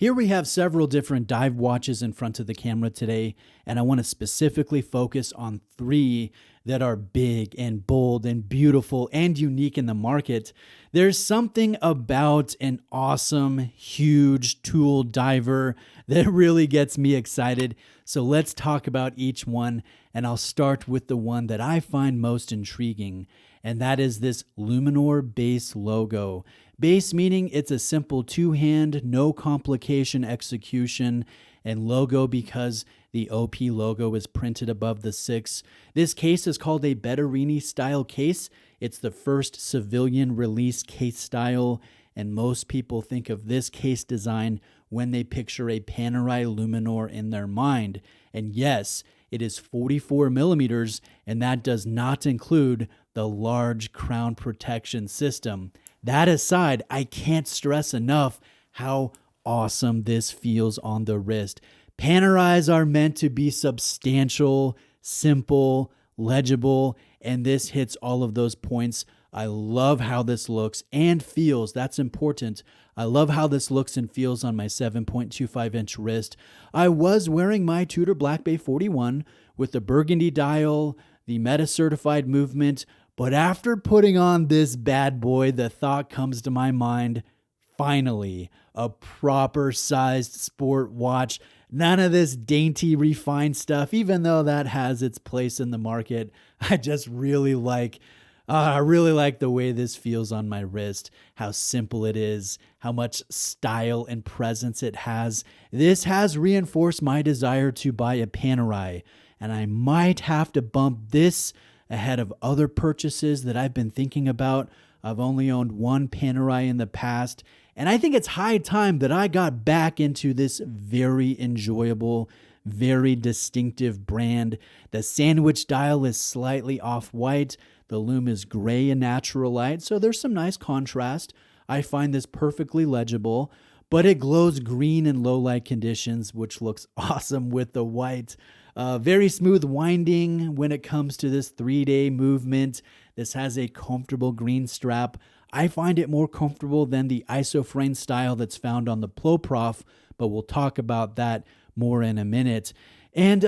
Here we have several different dive watches in front of the camera today, and I want to specifically focus on three that are big and bold and beautiful and unique in the market. There's something about an awesome, huge tool diver that really gets me excited. So let's talk about each one, and I'll start with the one that I find most intriguing, and that is this Luminor base logo. Base meaning it's a simple two-hand, no complication execution, and logo because the OP logo is printed above the 6. This case is called a Panerai style case. It's the first civilian release case style, and most people think of this case design when they picture a Panerai Luminor in their mind. And yes, it is 44 millimeters, and that does not include the large crown protection system. That aside, I can't stress enough how awesome this feels on the wrist. Panerais are meant to be substantial, simple, legible, and this hits all of those points. I love how this looks and feels. That's important. I love how this looks and feels on my 7.25-inch wrist. I was wearing my Tudor Black Bay 41 with the burgundy dial, the Meta-certified movement, but after putting on this bad boy, the thought comes to my mind, finally, a proper sized sport watch. None of this dainty, refined stuff, even though that has its place in the market. I just really like the way this feels on my wrist, how simple it is, how much style and presence it has. This has reinforced my desire to buy a Panerai, and I might have to bump this ahead of other purchases that I've been thinking about. I've only owned one Panerai in the past, and I think it's high time that I got back into this very enjoyable, very distinctive brand. The sandwich dial is slightly off-white. The lume is gray in natural light, so there's some nice contrast. I find this perfectly legible, but it glows green in low light conditions, which looks awesome with the white. Very smooth winding when it comes to this 3-day movement. This has a comfortable green strap. I find it more comfortable than the isoframe style that's found on the Ploprof, but we'll talk about that more in a minute. And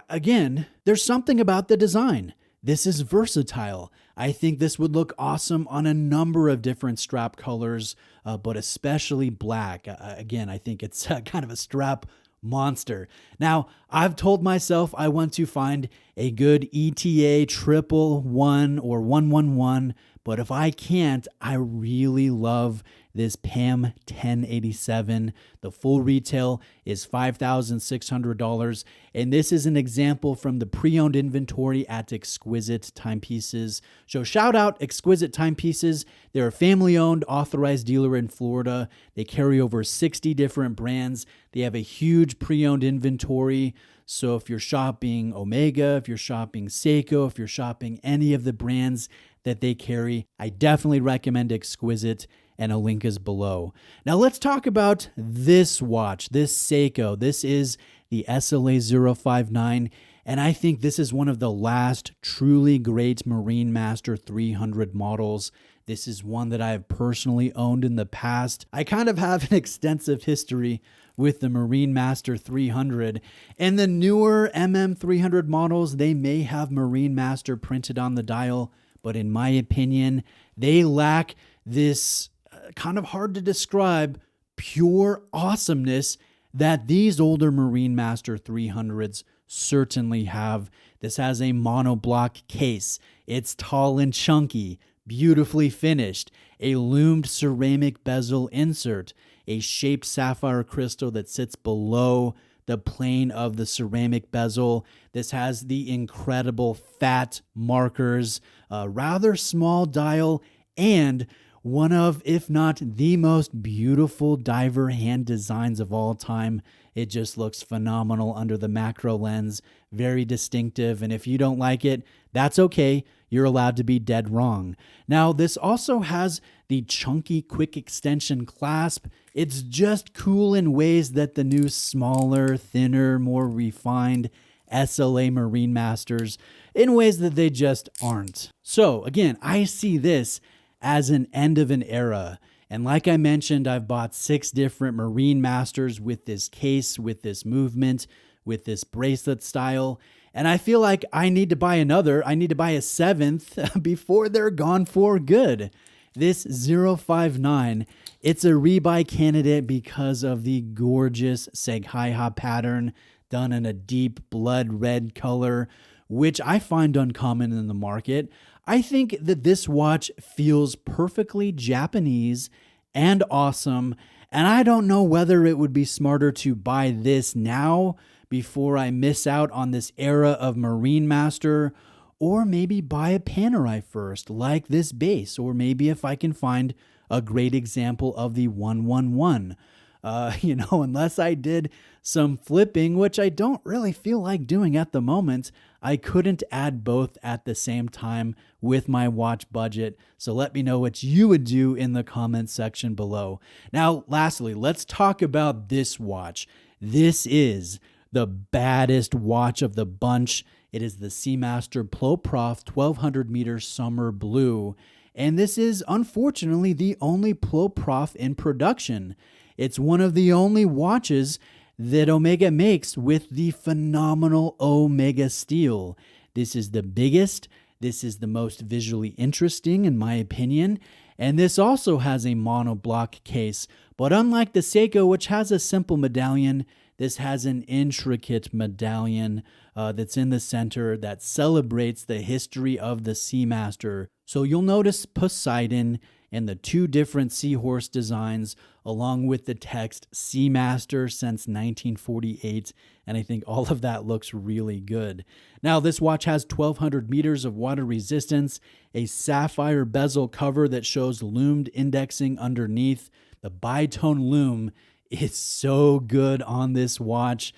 again, there's something about the design. This is versatile. I think this would look awesome on a number of different strap colors, but especially black. Again, I think it's kind of a strap monster. Now, I've told myself I want to find a good ETA 111 or 111, but if I can't, I really love this PAM 1087. The full retail is $5,600, and this is an example from the pre-owned inventory at Exquisite Timepieces. So shout out Exquisite Timepieces. They're a family-owned, authorized dealer in Florida. They carry over 60 different brands. They have a huge pre-owned inventory. So if you're shopping Omega, if you're shopping Seiko, if you're shopping any of the brands that they carry, I definitely recommend Exquisite, and a link is below. Now let's talk about this watch, this Seiko. This is the SLA 059, and I think this is one of the last truly great Marine Master 300 models. This is one that I have personally owned in the past. I kind of have an extensive history with the Marine Master 300, and the newer MM300 models, they may have Marine Master printed on the dial, but in my opinion, they lack this kind of hard to describe pure awesomeness that these older Marine Master 300s certainly have. This has a monoblock case. It's tall and chunky, beautifully finished, a loomed ceramic bezel insert, a shaped sapphire crystal that sits below the plane of the ceramic bezel. This has the incredible fat markers, a rather small dial, and one of, if not the most beautiful diver hand designs of all time. It just looks phenomenal under the macro lens, very distinctive, and if you don't like it, that's okay. You're allowed to be dead wrong. Now, this also has the chunky quick extension clasp. It's just cool in ways that the new smaller, thinner, more refined SLA Marine Masters, in ways that they just aren't. So again, I see this as an end of an era, And like I mentioned, I've bought 6 different Marine Masters with this case, with this movement, with this bracelet style. And I feel like I need to buy another. I need to buy a 7th before they're gone for good. This 059, it's a rebuy candidate because of the gorgeous Seghaiha pattern done in a deep blood red color, which I find uncommon in the market. I think that this watch feels perfectly Japanese and awesome, and I don't know whether it would be smarter to buy this now before I miss out on this era of Marine Master, or maybe buy a Panerai first, like this base, or maybe if I can find a great example of the 111. Unless I did some flipping, which I don't really feel like doing at the moment, I couldn't add both at the same time with my watch budget. So let me know what you would do in the comments section below. Now, lastly, let's talk about this watch. This is the baddest watch of the bunch. It is the Seamaster Ploprof 1200 meter summer blue. And this is unfortunately the only Ploprof in production. It's one of the only watches that Omega makes with the phenomenal Omega steel. This is the biggest, this is the most visually interesting in my opinion, and this also has a monoblock case. But unlike the Seiko, which has a simple medallion, this has an intricate medallion that's in the center that celebrates the history of the Seamaster. So you'll notice Poseidon and the 2 different seahorse designs, along with the text Seamaster since 1948, and I think all of that looks really good. Now, this watch has 1200 meters of water resistance, a sapphire bezel cover that shows loomed indexing underneath. The bitone loom is so good on this watch.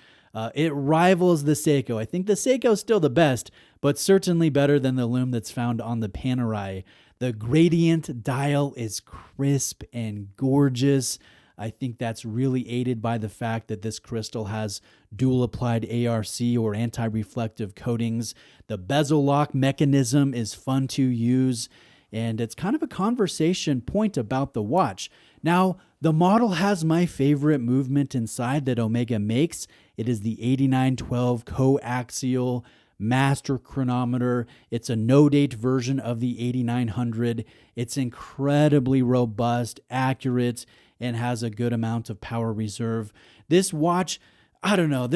It rivals the Seiko. I think the Seiko is still the best, but certainly better than the loom that's found on the Panerai. The gradient dial is crisp and gorgeous. I think that's really aided by the fact that this crystal has dual applied ARC or anti-reflective coatings. The bezel lock mechanism is fun to use, and it's kind of a conversation point about the watch. Now, the model has my favorite movement inside that Omega makes. It is the 8912 coaxial master chronometer. It's a no-date version of the 8900. It's incredibly robust, accurate, and has a good amount of power reserve. This watch, I don't know,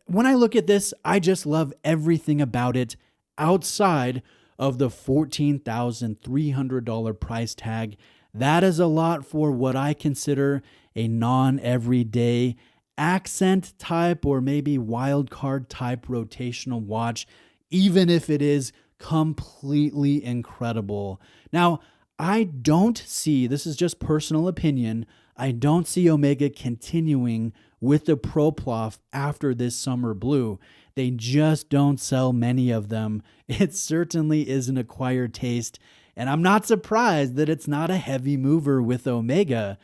when I look at this, I just love everything about it outside of the $14,300 price tag. That is a lot for what I consider a non-everyday accent type or maybe wild card type rotational watch, even if it is completely incredible. Now, I don't see, this is just personal opinion, I don't see Omega continuing with the Ploprof after this summer blue. They just don't sell many of them. It certainly is an acquired taste, and I'm not surprised that it's not a heavy mover with Omega.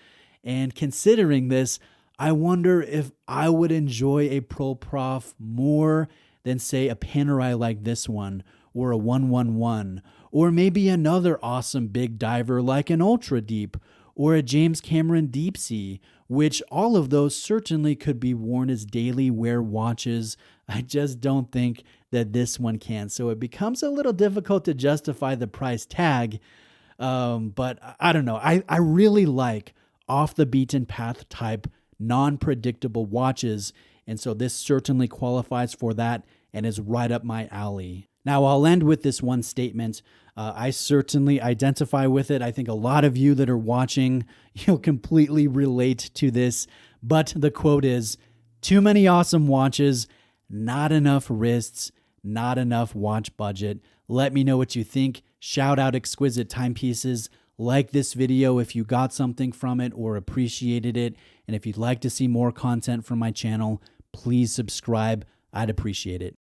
And considering this, I wonder if I would enjoy a Ploprof more than, say, a Panerai like this one, or a 111, or maybe another awesome big diver like an Ultra Deep, or a James Cameron Deep Sea, which all of those certainly could be worn as daily wear watches. I just don't think that this one can. So it becomes a little difficult to justify the price tag. But I don't know. I really like off the beaten path type non-predictable watches, and so this certainly qualifies for that and is right up my alley. Now, I'll end with this one statement. I certainly identify with it. I think a lot of you that are watching, you'll completely relate to this, but the quote is, "Too many awesome watches, not enough wrists, not enough watch budget." Let me know what you think. Shout out Exquisite Timepieces. Like this video if you got something from it or appreciated it. And if you'd like to see more content from my channel, please subscribe. I'd appreciate it.